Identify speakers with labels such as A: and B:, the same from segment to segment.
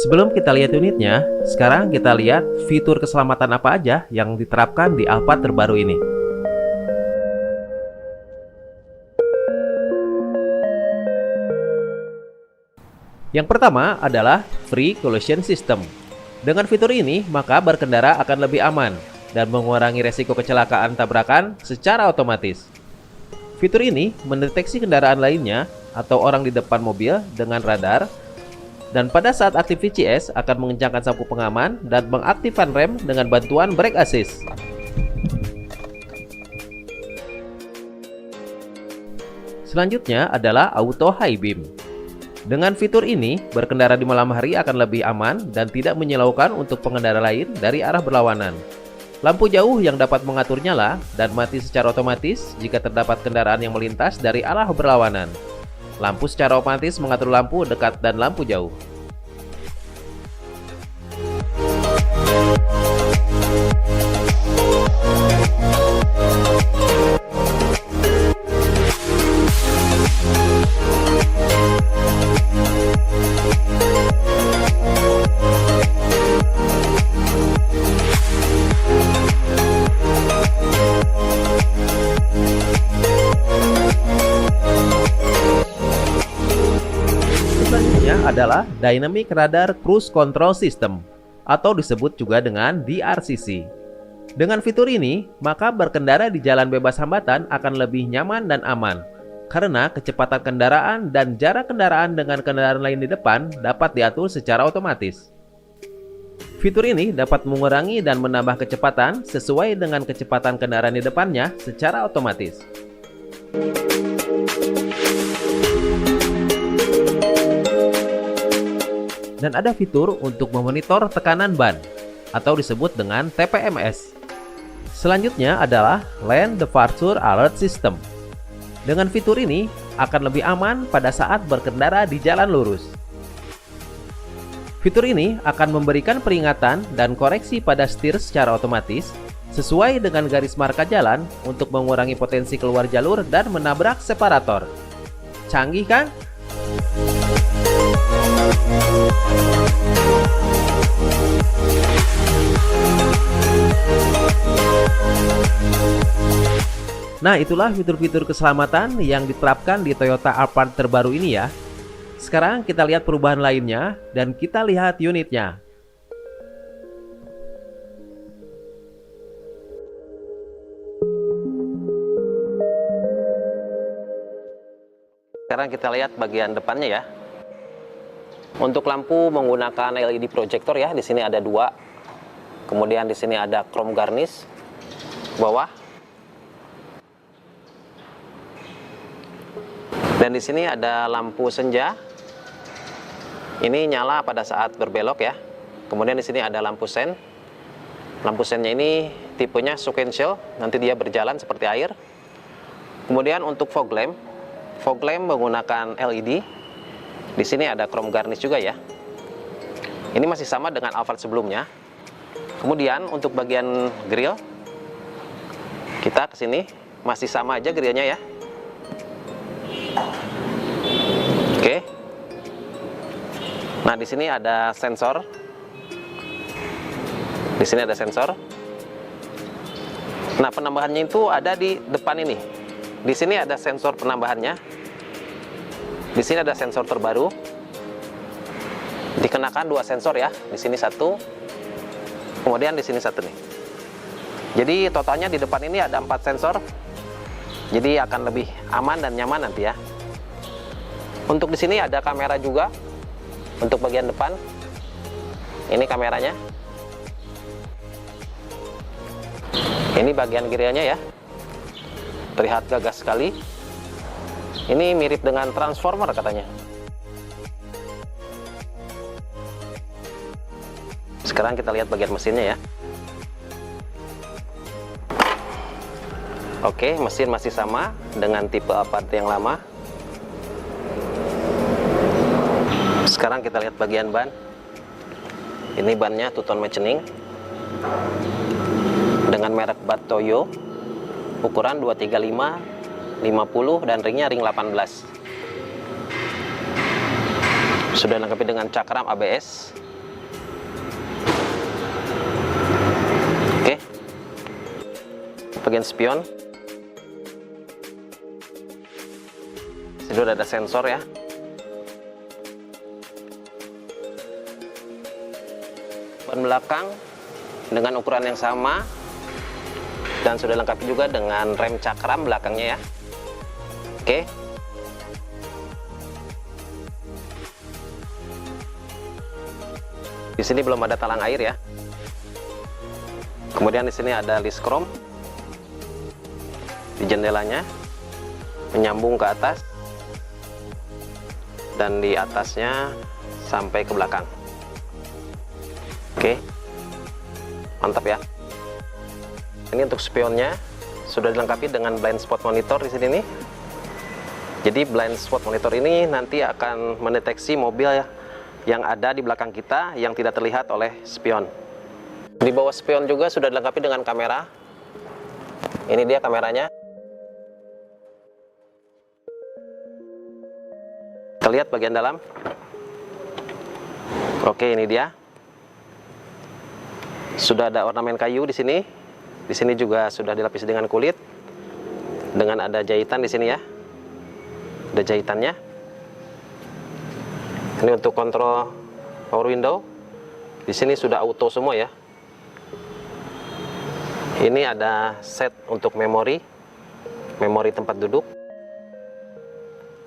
A: Sebelum kita lihat unitnya, sekarang kita lihat fitur keselamatan apa aja yang diterapkan di Alphard terbaru ini. Yang pertama adalah Free Collision System. Dengan fitur ini, maka berkendara akan lebih aman dan mengurangi resiko kecelakaan tabrakan secara otomatis. Fitur ini mendeteksi kendaraan lainnya atau orang di depan mobil dengan radar, dan pada saat aktif VCS akan mengencangkan sapu pengaman dan mengaktifkan rem dengan bantuan brake assist. Selanjutnya adalah Auto High Beam. Dengan fitur ini, berkendara di malam hari akan lebih aman dan tidak menyilaukan untuk pengendara lain dari arah berlawanan. Lampu jauh yang dapat mengatur nyala dan mati secara otomatis jika terdapat kendaraan yang melintas dari arah berlawanan. Lampu secara otomatis mengatur lampu dekat dan lampu jauh. Adalah Dynamic Radar Cruise Control System atau disebut juga dengan DRCC. Dengan fitur ini, maka berkendara di jalan bebas hambatan akan lebih nyaman dan aman karena kecepatan kendaraan dan jarak kendaraan dengan kendaraan lain di depan dapat diatur secara otomatis. Fitur ini dapat mengurangi dan menambah kecepatan sesuai dengan kecepatan kendaraan di depannya secara otomatis. Dan ada fitur untuk memonitor tekanan ban atau disebut dengan TPMS. Selanjutnya adalah Lane Departure Alert System. Dengan fitur ini akan lebih aman pada saat berkendara di jalan lurus. Fitur ini akan memberikan peringatan dan koreksi pada setir secara otomatis sesuai dengan garis marka jalan untuk mengurangi potensi keluar jalur dan menabrak separator. Canggih kan? Nah, itulah fitur-fitur keselamatan yang diterapkan di Toyota Alphard terbaru ini ya. Sekarang kita lihat perubahan lainnya dan kita lihat unitnya. Sekarang kita lihat bagian depannya ya. Untuk lampu menggunakan LED projector ya. Di sini ada dua. Kemudian di sini ada chrome garnish bawah. Dan di sini ada lampu senja. Ini nyala pada saat berbelok ya. Kemudian di sini ada lampu sen. Lampu sennya ini tipenya sequential, nanti dia berjalan seperti air. Kemudian untuk fog lamp menggunakan LED. Di sini ada chrome garnish juga ya. Ini masih sama dengan Alphard sebelumnya. Kemudian untuk bagian grill, kita ke sini masih sama aja grillnya ya. Oke. Nah, di sini ada sensor. Di sini ada sensor. Nah, penambahannya itu ada di depan ini. Di sini ada sensor penambahannya. Di sini ada sensor terbaru. Dikenakan dua sensor ya. Di sini satu. Kemudian di sini satu nih. Jadi totalnya di depan ini ada 4 sensor. Jadi akan lebih aman dan nyaman nanti ya. Untuk di sini ada kamera juga. Untuk bagian depan. Ini kameranya. Ini bagian grillnya ya. Terlihat gagah sekali. Ini mirip dengan transformer katanya. Sekarang kita lihat bagian mesinnya ya. Oke, mesin masih sama dengan tipe Alphard yang lama. Sekarang kita lihat bagian ban. Ini bannya two-tone machining dengan merek bat Toyo, ukuran 235, 50 dan ringnya ring 18. Sudah dilengkapi dengan cakram ABS bagian spion. Sudah ada sensor ya. Ban belakang dengan ukuran yang sama dan sudah lengkap juga dengan rem cakram belakangnya ya. Oke. Di sini belum ada talang air ya. Kemudian di sini ada list chrome di jendelanya, menyambung ke atas dan di atasnya sampai ke belakang. Oke, mantap ya. Ini untuk spionnya sudah dilengkapi dengan blind spot monitor di sini nih. Jadi blind spot monitor ini nanti akan mendeteksi mobil ya yang ada di belakang kita yang tidak terlihat oleh spion. Di bawah spion juga sudah dilengkapi dengan kamera. Ini dia kameranya. Kita lihat bagian dalam. Oke, ini dia. Sudah ada ornamen kayu di sini. Di sini juga sudah dilapisi dengan kulit. Dengan ada jahitan di sini ya. Ada jahitannya. Ini untuk kontrol power window. Di sini sudah auto semua ya. Ini ada set untuk memori tempat duduk.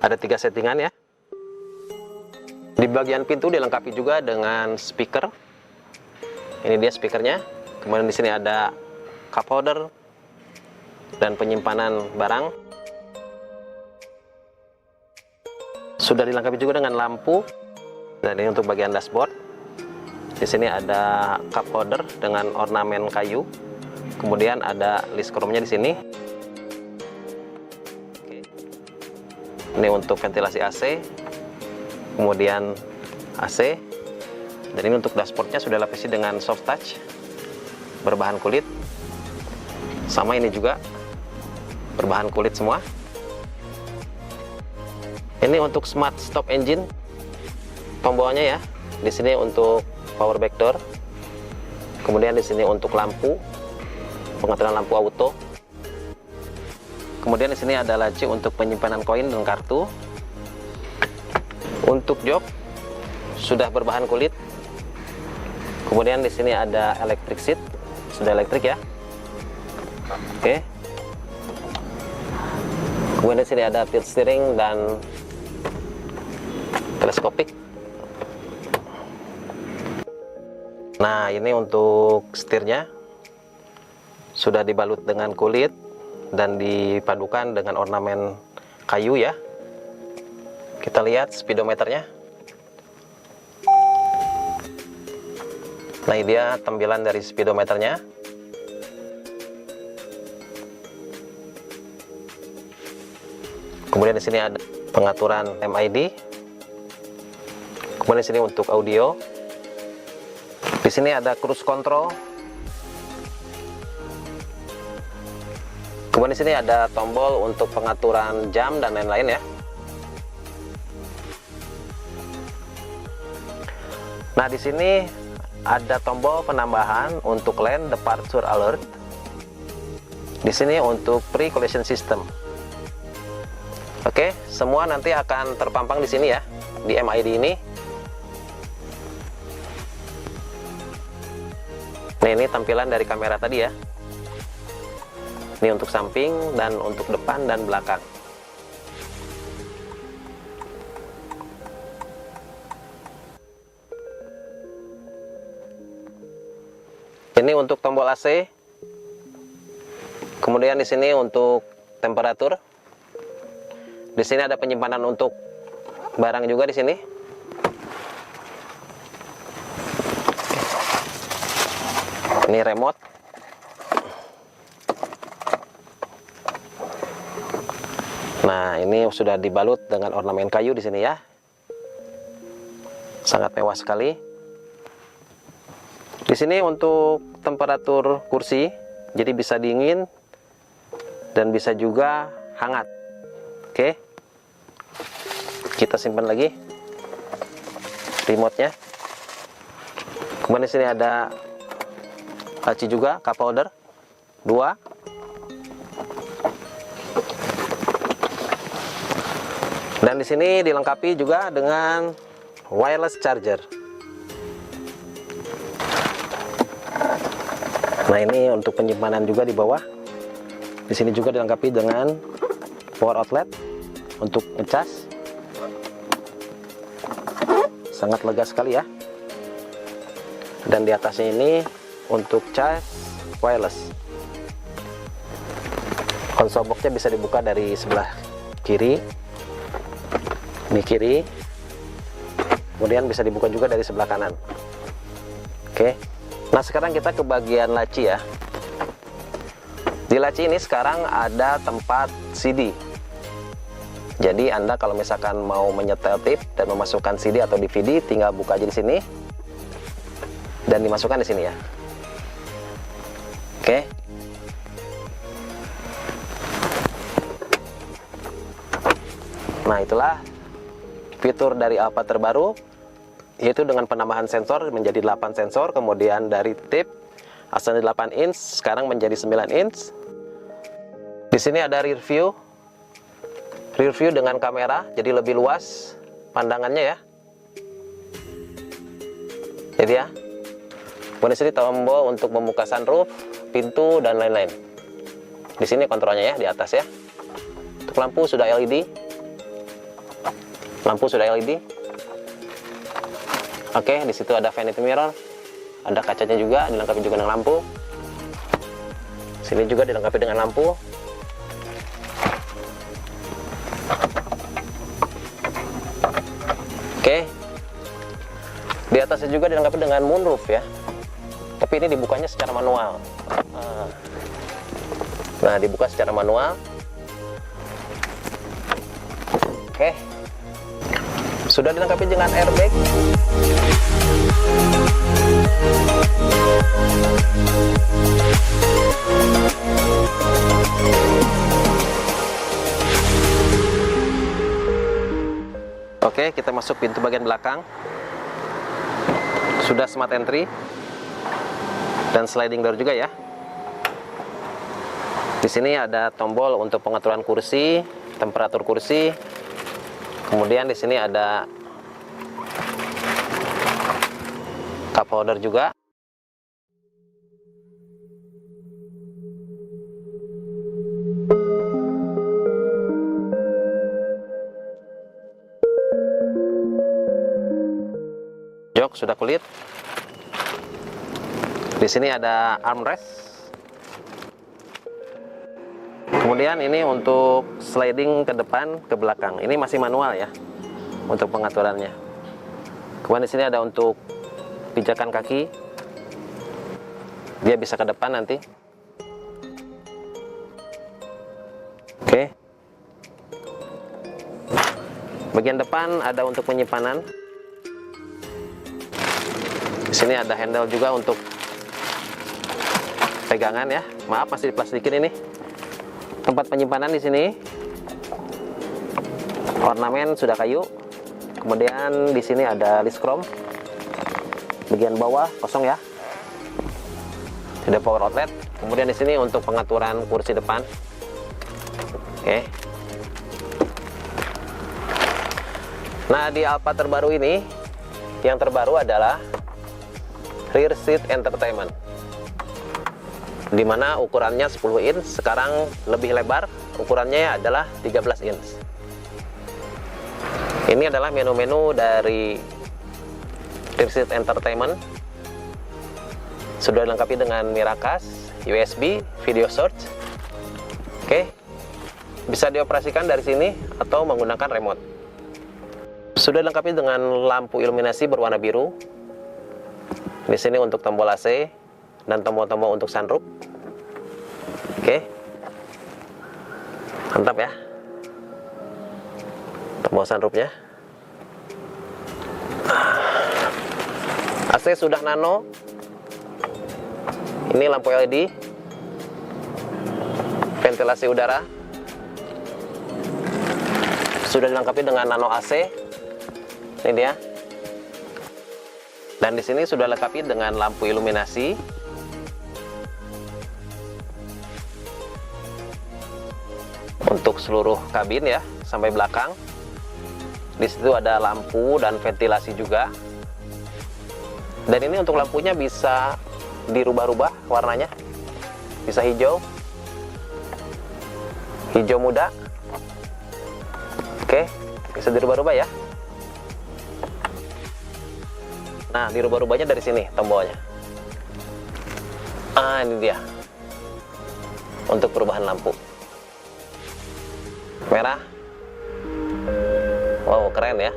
A: Ada 3 settingan ya. Di bagian pintu dilengkapi juga dengan speaker. Ini dia speakernya. Kemudian di sini ada cup holder dan penyimpanan barang. Sudah dilengkapi juga dengan lampu. Dan ini untuk bagian dashboard. Di sini ada cup holder dengan ornamen kayu. Kemudian ada list chrome-nya di sini. Oke. Ini untuk ventilasi AC. Kemudian AC. Dan ini untuk dashboardnya sudah dilapisi dengan soft touch berbahan kulit. Sama ini juga berbahan kulit semua. Ini untuk smart stop engine. Tombolnya ya. Di sini untuk power back door. Kemudian di sini untuk lampu, pengaturan lampu auto. Kemudian di sini ada laci untuk penyimpanan koin dan kartu. Untuk jok sudah berbahan kulit. Kemudian di sini ada electric seat, sudah elektrik ya. Oke. Kemudian di sini ada tilt steering dan teleskopik. Nah, ini untuk setirnya sudah dibalut dengan kulit dan dipadukan dengan ornamen kayu ya. Kita lihat speedometernya. Nah, ini dia tampilan dari speedometernya. Kemudian di sini ada pengaturan MID. Kemudian di sini untuk audio. Di sini ada cruise control. Kemudian di sini ada tombol untuk pengaturan jam dan lain-lain ya. Nah, di sini ada tombol penambahan untuk lane departure alert. Di sini untuk pre-collision system. Oke, semua nanti akan terpampang di sini ya, di MID ini. Nah, ini tampilan dari kamera tadi ya. Ini untuk samping dan untuk depan dan belakang. Ini untuk tombol AC. Kemudian di sini untuk temperatur. Di sini ada penyimpanan untuk barang juga di sini. Ini remote. Nah, ini sudah dibalut dengan ornamen kayu di sini ya. Sangat mewah sekali. Di sini untuk temperatur kursi, jadi bisa dingin dan bisa juga hangat. Oke. Kita simpan lagi remote-nya. Kemudian di sini ada laci juga, cup holder 2. Dan di sini dilengkapi juga dengan wireless charger. Nah, ini untuk penyimpanan juga di bawah. Di sini juga dilengkapi dengan power outlet untuk ngecas. Sangat lega sekali ya. Dan di atasnya ini untuk charge wireless. Konsol boxnya bisa dibuka dari sebelah kiri. Ini kiri. Kemudian bisa dibuka juga dari sebelah kanan. Oke. Nah, sekarang kita ke bagian laci ya. Di laci ini sekarang ada tempat CD. Jadi Anda kalau misalkan mau menyetel tape dan memasukkan CD atau DVD, tinggal buka aja di sini dan dimasukkan di sini ya. Oke. Nah, itulah fitur dari Alphard terbaru, yaitu dengan penambahan sensor menjadi 8 sensor, kemudian dari tape asalnya 8 inch sekarang menjadi 9 inch. Di sini ada rear view dengan kamera, jadi lebih luas pandangannya ya. Jadi ya. Kemudian di sini tombol untuk membuka sunroof, pintu dan lain-lain. Di sini kontrolnya ya di atas ya. Untuk lampu sudah LED. Lampu sudah LED. Oke, di situ ada vanity mirror, ada kacanya juga, dilengkapi juga dengan lampu. Sini juga dilengkapi dengan lampu. Oke, di atasnya juga dilengkapi dengan moonroof ya. Tapi ini dibukanya secara manual. Nah, dibuka secara manual. Oke, sudah dilengkapi dengan airbag. Oke, kita masuk pintu bagian belakang. Sudah smart entry dan sliding door juga ya. Di sini ada tombol untuk pengaturan kursi, temperatur kursi. Kemudian di sini ada cup holder juga. Jok sudah kulit. Di sini ada armrest. Kemudian ini untuk sliding ke depan, ke belakang. Ini masih manual ya untuk pengaturannya. Kemudian di sini ada untuk pijakan kaki. Dia bisa ke depan nanti. Oke. Bagian depan ada untuk penyimpanan. Di sini ada handle juga untuk pegangan ya. Maaf masih diplastikin ini. Tempat penyimpanan di sini. Ornamen sudah kayu. Kemudian di sini ada list chrome. Bagian bawah kosong ya. Tidak power outlet. Kemudian di sini untuk pengaturan kursi depan. Oke. Nah, di Alphard terbaru ini yang terbaru adalah rear seat entertainment, dimana ukurannya 10 inch, sekarang lebih lebar, ukurannya adalah 13 inch. Ini adalah menu-menu dari rear seat entertainment. Sudah dilengkapi dengan Miracast, USB, video search. Oke, bisa dioperasikan dari sini atau menggunakan remote. Sudah dilengkapi dengan lampu iluminasi berwarna biru. Di sini untuk tombol AC dan tombol-tombol untuk sunroof. Oke. Mantap ya. Tombol sunroofnya. AC sudah nano. Ini lampu LED. Ventilasi udara. Sudah dilengkapi dengan nano AC. Ini dia. Dan di sini sudah lengkapi dengan lampu iluminasi. Untuk seluruh kabin ya, sampai belakang. Di situ ada lampu dan ventilasi juga. Dan ini untuk lampunya bisa dirubah-rubah warnanya. Bisa hijau, hijau muda. Oke, bisa dirubah-rubah ya. Nah, dirubah-rubahnya dari sini tombolnya. Ah, ini dia. Untuk perubahan lampu. Merah. Wow, keren ya.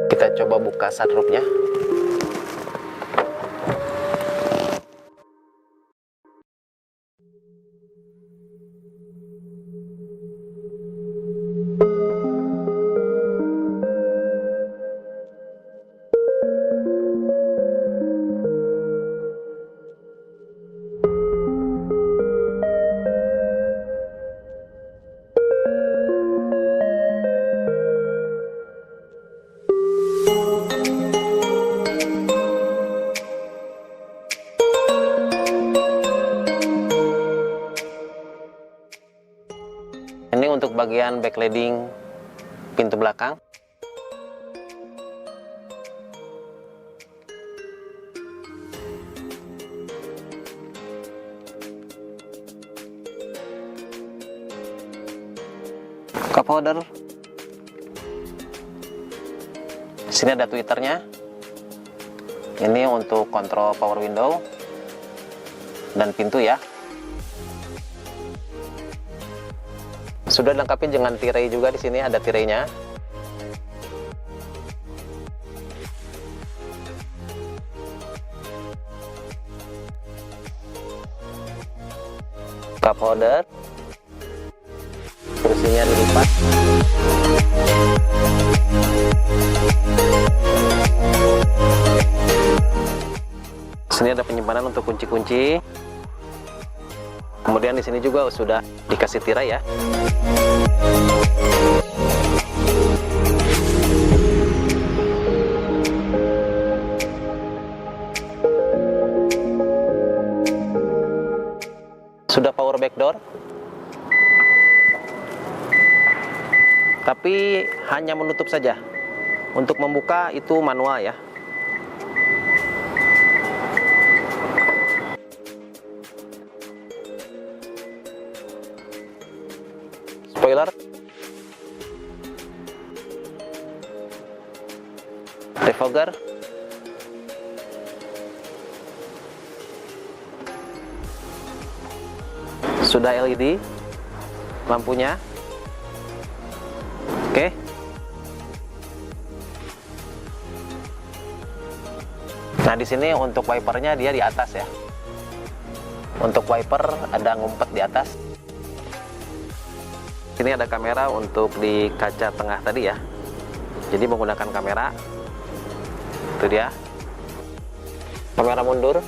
A: Kita coba buka sunroofnya. Ini untuk bagian backlighting pintu belakang. Cup holder. Sini ada tweeternya. Ini untuk kontrol power window dan pintu ya. Sudah dilengkapi dengan tirai juga, di sini ada tirainya. Cup holder. Kursinya dilipat. Sini ada penyimpanan untuk kunci-kunci. Kemudian di sini juga sudah dikasih tirai ya. Sudah power back door. Tapi hanya menutup saja. Untuk membuka itu manual ya. Spoiler, defogger, sudah LED lampunya. Oke. Nah, di sini untuk wipernya dia di atas ya. Untuk wiper ada ngumpet di atas. Ini ada kamera untuk di kaca tengah tadi ya. Jadi menggunakan kamera. Itu dia. Kamera mundur.